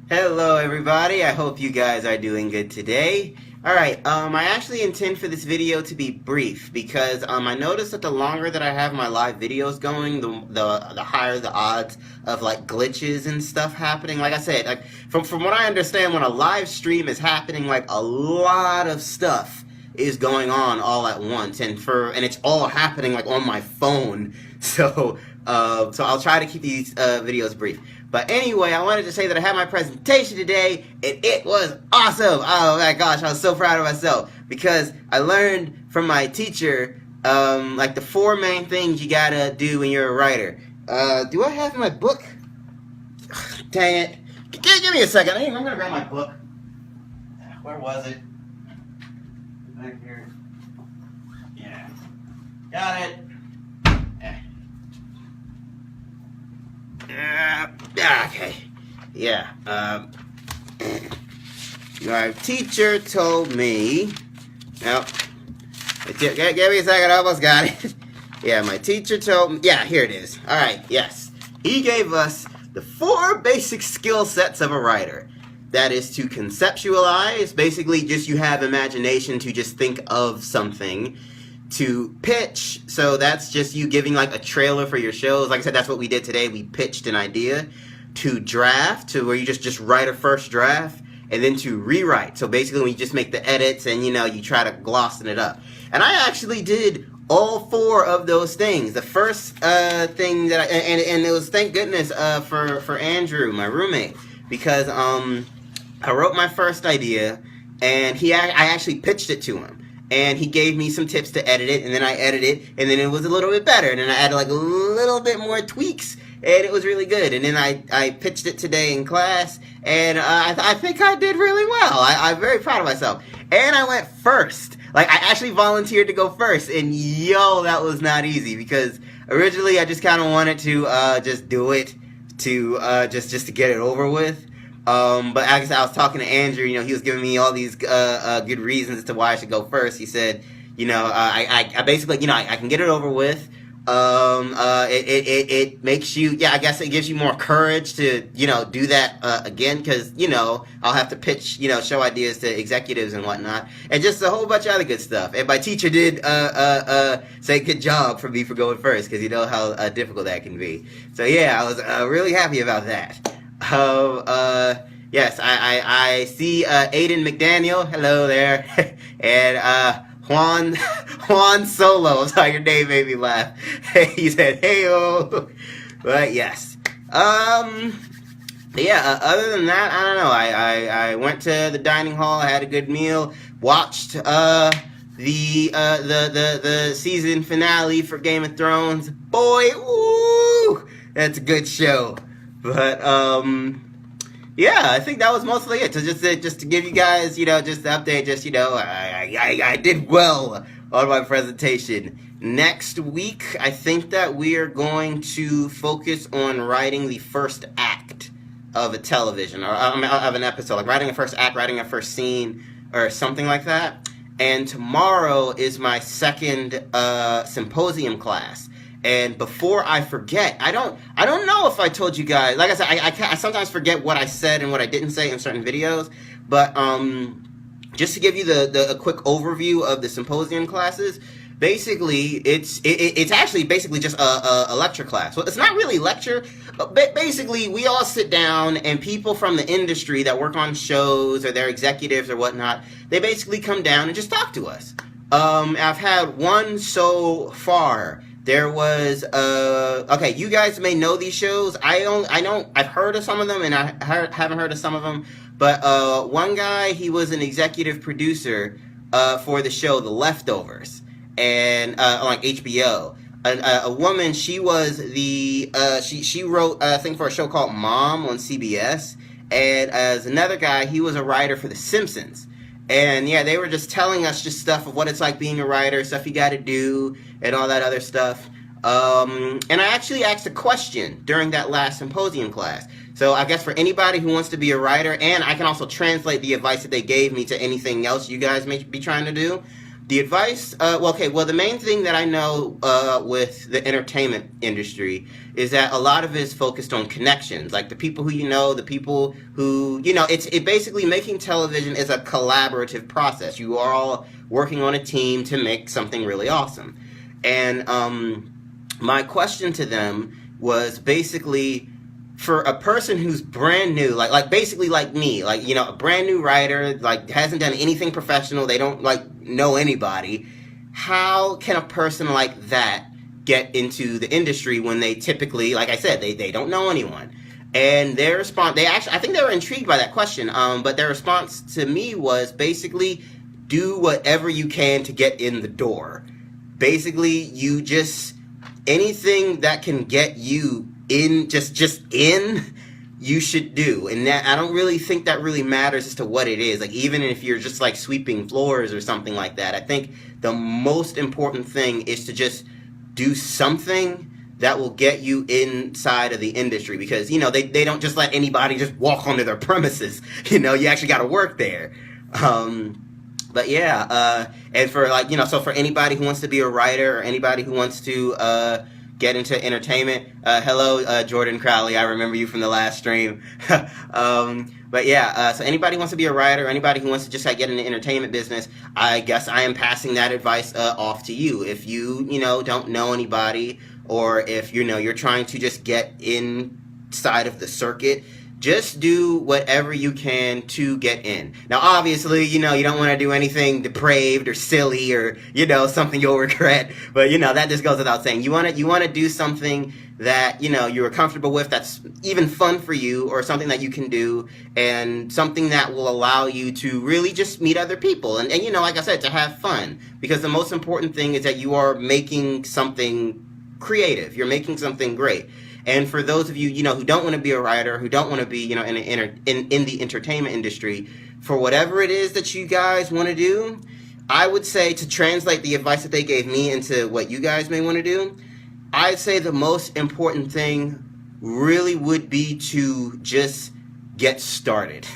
Hello everybody, I hope you guys are doing good today. Alright, I actually intend for this video to be brief because I noticed that the longer that I have my live videos going, the higher the odds of like glitches and stuff happening. Like I said, like from what I understand, when a live stream is happening, like a lot of stuff is going on all at once, and it's all happening like on my phone. So I'll try to keep these videos brief. But anyway, I wanted to say that I had my presentation today, and it was awesome. Oh my gosh, I was so proud of myself because I learned from my teacher like the 4 main things you gotta do when you're a writer. Do I have my book? Dang it! Give me a second. I'm gonna grab my book. Where was it? Back here. Yeah. Got it. Okay. Yeah. My teacher told me. Now, give me a second. I almost got it. Yeah, my teacher told me. Yeah, here it is. All right. Yes. He gave us the 4 basic skill sets of a writer. That is to conceptualize. Basically, just you have imagination to just think of something. To pitch, so that's just you giving like a trailer for your shows. Like I said, that's what we did today. We pitched an idea. To draft, to where you just write a first draft, and then to rewrite. So basically, when you just make the edits and you try to glossen it up. And I actually did all 4 of those things. The first thing that and it was, thank goodness, for Andrew, my roommate, because I wrote my first idea, and I actually pitched it to him. And he gave me some tips to edit it, and then I edited it, and then it was a little bit better, and then I added like a little bit more tweaks, and it was really good. And then I pitched it today in class, and I think I did really well. I'm very proud of myself. And I went first. Like, I actually volunteered to go first, and yo, that was not easy, because originally I just kind of wanted to just do it, to just to get it over with. But I was talking to Andrew, he was giving me all these good reasons as to why I should go first. He said, I basically, I can get it over with. It makes you, I guess it gives you more courage to, do that again, because, I'll have to pitch, show ideas to executives and whatnot, and just a whole bunch of other good stuff. And my teacher did say good job for me for going first, because you know how difficult that can be. So yeah, I was really happy about that. Yes, I see Aiden McDaniel, hello there, and Juan Solo, I'm sorry, your name made me laugh. He said, hey-oh. But yes. Yeah, other than that, I don't know, I went to the dining hall, I had a good meal, watched the season finale for Game of Thrones. Boy, woo! That's a good show. But yeah, I think that was mostly it. So just to give you guys, just the update. Just I did well on my presentation. Next week, I think that we are going to focus on writing the first act of a television or of an episode, like writing a first act, writing a first scene, or something like that. And tomorrow is my second symposium class. And before I forget, I don't know if I told you guys. Like I said, I sometimes forget what I said and what I didn't say in certain videos. But just to give you a quick overview of the symposium classes, basically it's actually basically just a lecture class. Well, it's not really lecture, but basically we all sit down, and people from the industry that work on shows or their executives or whatnot, they basically come down and just talk to us. I've had one so far. There was okay, you guys may know these shows. I've heard of some of them, and I haven't heard of some of them. But one guy, he was an executive producer for the show The Leftovers, and on HBO. A woman, she was the she wrote I think for a show called Mom on CBS, and as another guy, he was a writer for The Simpsons. And yeah, they were just telling us just stuff of what it's like being a writer, stuff you got to do, and all that other stuff. And I actually asked a question during that last symposium class. So I guess for anybody who wants to be a writer, and I can also translate the advice that they gave me to anything else you guys may be trying to do. The advice, the main thing that I know with the entertainment industry is that a lot of it is focused on connections, like the people who you know, the people who, it basically making television is a collaborative process. You are all working on a team to make something really awesome. And my question to them was basically, for a person who's brand new, like basically like me, like, a brand new writer, like hasn't done anything professional, they don't like know anybody, how can a person like that get into the industry when they typically, like I said, they don't know anyone? And their response, I think they were intrigued by that question, but their response to me was basically, do whatever you can to get in the door. Basically, anything that can get you in, just in, you should do. And that, I don't really think that really matters as to what it is. Like, even if you're just like sweeping floors or something like that, I think the most important thing is to just do something that will get you inside of the industry, because they don't just let anybody just walk onto their premises. You actually got to work there. But yeah, and for so for anybody who wants to be a writer, or anybody who wants to get into entertainment, hello, Jordan Crowley, I remember you from the last stream. But yeah, so anybody who wants to be a writer, anybody who wants to just get in the entertainment business, I guess I am passing that advice off to you. If you don't know anybody, or if you're trying to just get inside of the circuit, just do whatever you can to get in. Now, obviously, you don't want to do anything depraved or silly or, something you'll regret. But, that just goes without saying. You want to do something that, you're comfortable with, that's even fun for you, or something that you can do, and something that will allow you to really just meet other people. And like I said, to have fun. Because the most important thing is that you are making something creative. You're making something great. And for those of you, who don't want to be a writer, who don't want to be, in the entertainment industry, for whatever it is that you guys want to do, I would say, to translate the advice that they gave me into what you guys may want to do, I'd say the most important thing really would be to just get started.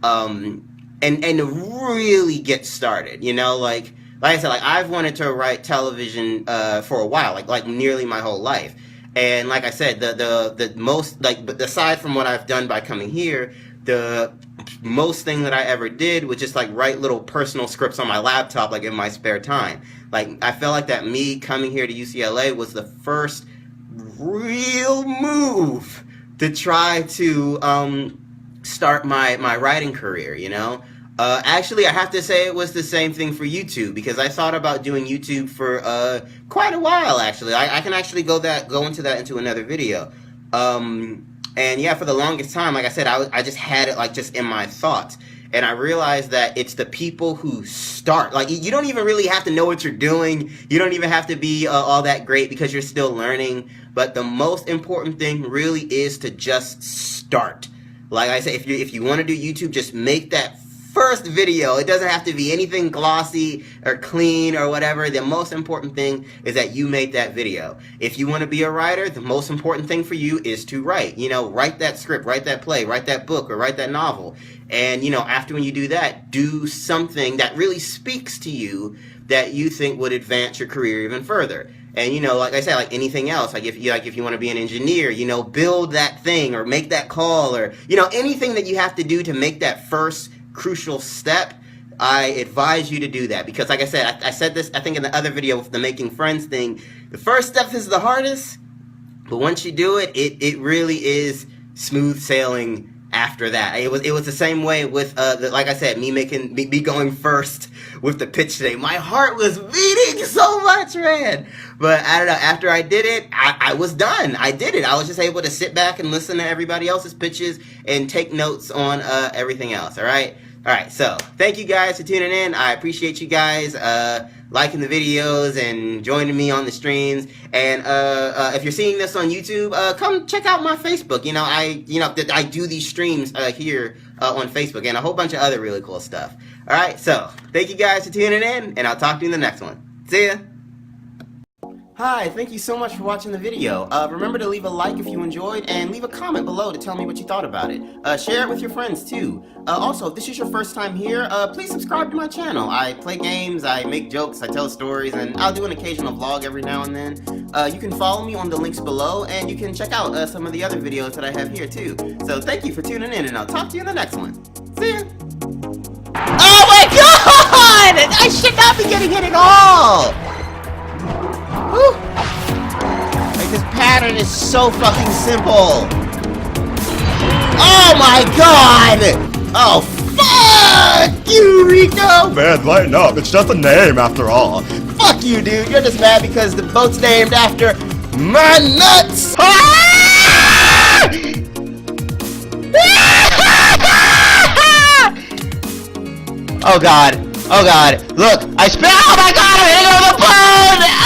And really get started, like I said, I've wanted to write television for a while, like nearly my whole life. And like I said, the most, aside from what I've done by coming here, the most thing that I ever did was just write little personal scripts on my laptop, in my spare time. I felt like that me coming here to UCLA was the first real move to try to start my writing career, Actually, I have to say it was the same thing for YouTube, because I thought about doing YouTube for quite a while, actually. I can actually go into another video. And yeah, for the longest time, like I said, I just had it just in my thoughts. And I realized that it's the people who start. You don't even really have to know what you're doing. You don't even have to be all that great, because you're still learning. But the most important thing really is to just start. Like I say, if you want to do YouTube, just make that first video. It doesn't have to be anything glossy or clean or whatever. The most important thing is that you made that video. If you want to be a writer, the most important thing for you is to write. Write that script, write that play, write that book, or write that novel. And, after when you do that, do something that really speaks to you that you think would advance your career even further. And, like I said, like anything else, if you want to be an engineer, build that thing or make that call, or, anything that you have to do to make that first crucial step, I advise you to do that. Because like I said, I said this, I think, in the other video with the making friends thing, the first step is the hardest, but once you do it, it really is smooth sailing after that. It was the same way with like I said, me going first with the pitch today. My heart was beating so much, man. But I don't know, after I did it, I was done. I did it. I was just able to sit back and listen to everybody else's pitches and take notes on everything else. All right, so thank you guys for tuning in. I appreciate you guys liking the videos and joining me on the streams. And if you're seeing this on YouTube, come check out my Facebook. I do these streams here on Facebook, and a whole bunch of other really cool stuff. All right, so thank you guys for tuning in, and I'll talk to you in the next one. See ya. Hi, thank you so much for watching the video. Remember to leave a like if you enjoyed, and leave a comment below to tell me what you thought about it. Share it with your friends too. Also, if this is your first time here, please subscribe to my channel. I play games, I make jokes, I tell stories, and I'll do an occasional vlog every now and then. You can follow me on the links below, and you can check out some of the other videos that I have here too. So thank you for tuning in, and I'll talk to you in the next one. See ya! Oh my god! I should not be getting hit at all! Whew. Like, this pattern is so fucking simple. Oh my god! Oh, fuck you, Rico! Man, lighten up. It's just a name after all. Fuck you, dude. You're just mad because the boat's named after my nuts! Ah! Oh god. Oh god. Look, I spit. Oh my god, I'm hitting on the boat!